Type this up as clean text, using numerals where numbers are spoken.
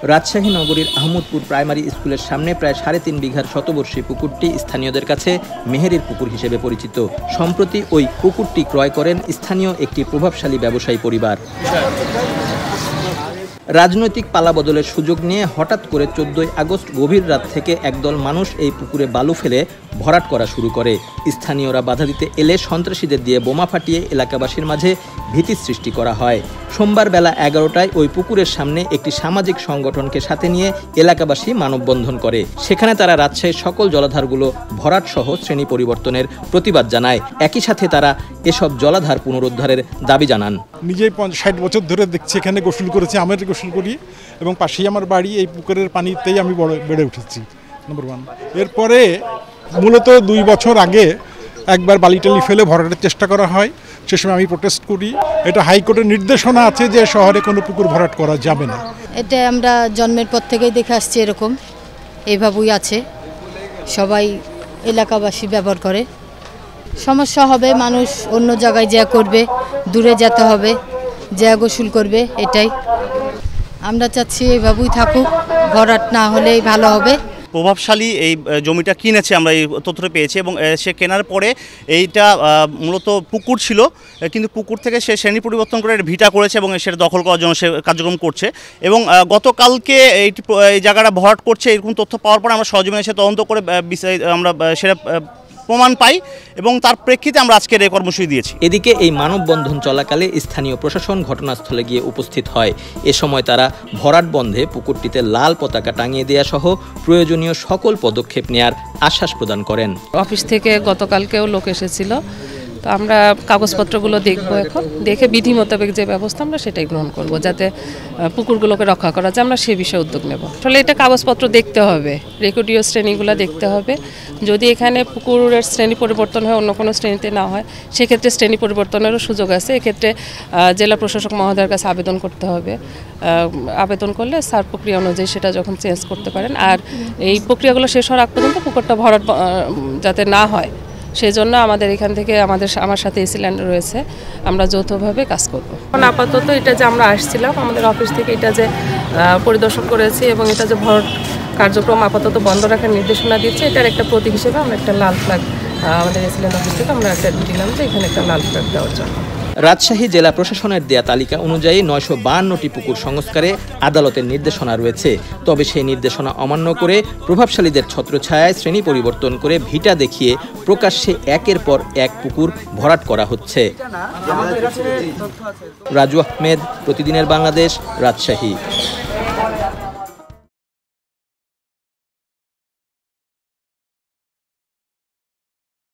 রাজশাহী নগরীর আহমদপুর প্রাইমারি স্কুলের সামনে প্রায় ৩.৫ বিঘার শতবর্ষী পুকুরটি স্থানীয়দের কাছে মেহেরের পুকুর হিসেবে পরিচিত। সম্প্রতি ওই পুকুরটি ক্রয় করেন স্থানীয় একটি প্রভাবশালী ব্যবসায়ী পরিবার। রাজনৈতিক পালাবদলের সুযোগ নিয়ে হঠাৎ করে ১৪ই আগস্ট গভীর রাত থেকে একদল মানুষ এই পুকুরে বালু ফেলে ভরাট করা শুরু করে। স্থানীয়রা বাধা দিতে এলে সন্ত্রাসীদের দিয়ে বোমা ফাটিয়ে এলাকাবাসীর মাঝে ভীতি সৃষ্টি করা হয়। সোমবার বেলা ১১টায় ওই পুকুরের সামনে একটি সামাজিক সংগঠনকে সাথে নিয়ে এলাকাবাসী মানববন্ধন করে। সেখানে তারা রাজশাহীর সকল জলাধারগুলো ভরাট সহ শ্রেণী পরিবর্তনের প্রতিবাদ জানায়। একই সাথে তারা এসব জলাধার পুনরুদ্ধারের দাবি জানান। নিজেই ৬০ বছর ধরে দেখছি এখানে গোসল করেছি, আমের গোসল করি এবং পাশেই আমার বাড়ি। এই পুকুরের পানিতেই আমি বেড়ে উঠেছি, নম্বর 1। এরপরে মূলত ২ বছর আগে একবার বালিটালি ফেলে ভরাটের চেষ্টা করা হয়, সে সময় আমি প্রোটেস্ট করি। এটা হাইকোর্টের নির্দেশনা আছে যে শহরে কোনো পুকুর ভরাট করা যাবে না। এটা আমরা জন্মের পর থেকেই দেখে আসছি, এরকম এইভাবেই আছে, সবাই এলাকাবাসী ব্যবহার করে। সমস্যা হবে, মানুষ অন্য জায়গায় যা করবে, দূরে যেতে হবে, যা গোসল করবে, এটাই আমরা চাচ্ছি এইভাবেই থাকুক, ভরাট না হলেই ভালো হবে। প্রভাবশালী এই জমিটা কিনেছে, আমরা এই তথ্যটা পেয়েছি, এবং সে কেনার পরে এইটা মূলত পুকুর ছিল, কিন্তু পুকুর থেকে সে শ্রেণী পরিবর্তন করে ভিটা করেছে এবং সেটা দখল করার জন্য সে কার্যক্রম করছে। এবং গতকালকে এই জায়গাটা ভরাট করছে এরকম তথ্য পাওয়ার পরে আমরা সহজে এসে তদন্ত করে আমরা সেটা প্রমাণ পাই এবং তার প্রেক্ষিতে আমরা আজকের এই কর্মসূচি দিয়েছি। এদিকে এই মানববন্ধন চলাকালে স্থানীয় প্রশাসন ঘটনাস্থলে গিয়ে উপস্থিত হয়। এ সময় তারা ভরাট বন্ধে পুকুরটিতে লাল পতাকা টাঙিয়ে দেওয়া সহ প্রয়োজনীয় সকল পদক্ষেপ নেয়ার আশ্বাস প্রদান করেন। অফিস থেকে গতকালকেও লোক এসেছিল, তো আমরা কাগজপত্রগুলো দেখব, এখন দেখে বিধি মোতাবেক যে ব্যবস্থা আমরা সেটাই গ্রহণ করব, যাতে পুকুরগুলোকে রক্ষা করা যায়। আমরা সে বিষয়ে উদ্যোগ নেব। আসলে এটা কাগজপত্র দেখতে হবে, রেকর্ডীয় শ্রেণীগুলো দেখতে হবে। যদি এখানে পুকুরের শ্রেণী পরিবর্তন হয়, অন্য কোনো শ্রেণীতে না হয়, সেক্ষেত্রে শ্রেণী পরিবর্তনেরও সুযোগ আছে। এক্ষেত্রে জেলা প্রশাসক মহোদয়ের কাছে আবেদন করতে হবে। আবেদন করলে স্যার প্রক্রিয়া অনুযায়ী সেটা যখন চেঞ্জ করতে পারেন। আর এই প্রক্রিয়াগুলো শেষ হওয়ার আগ পর্যন্ত পুকুরটা ভরাট যাতে না হয়, সেই জন্য আমাদের এখান থেকে আমার সাথে এসি ল্যান্ড রয়েছে, আমরা যৌথভাবে কাজ করব। আপাতত এটা যে আমরা আসছিলাম আমাদের অফিস থেকে, এটা যে পরিদর্শন করেছি এবং এটা যে ভরাট কার্যক্রম আপাতত বন্ধ রাখার নির্দেশনা দিচ্ছে, এটার একটা প্রতীক হিসেবে আমরা একটা লাল ফ্ল্যাগ আমাদের এসি ল্যান্ড অফিস থেকে আমরা একটা দিলাম যে এখানে একটা লাল ফ্ল্যাগ দেওয়ার জন্য। রাজশাহী জেলা প্রশাসনের দেয়া তালিকা অনুযায়ী ৯৫২টি পুকুর সংস্কারে আদালতের নির্দেশনা রয়েছে। তবে সেই নির্দেশনা অমান্য করে প্রভাবশালীদের ছত্রছায়ায় শ্রেণী পরিবর্তন করে ভিটা দেখিয়ে প্রকাশ্যে একের পর এক পুকুর ভরাট করা হচ্ছে। রাজু আহমেদ, প্রতিদিনের বাংলাদেশ, রাজশাহী।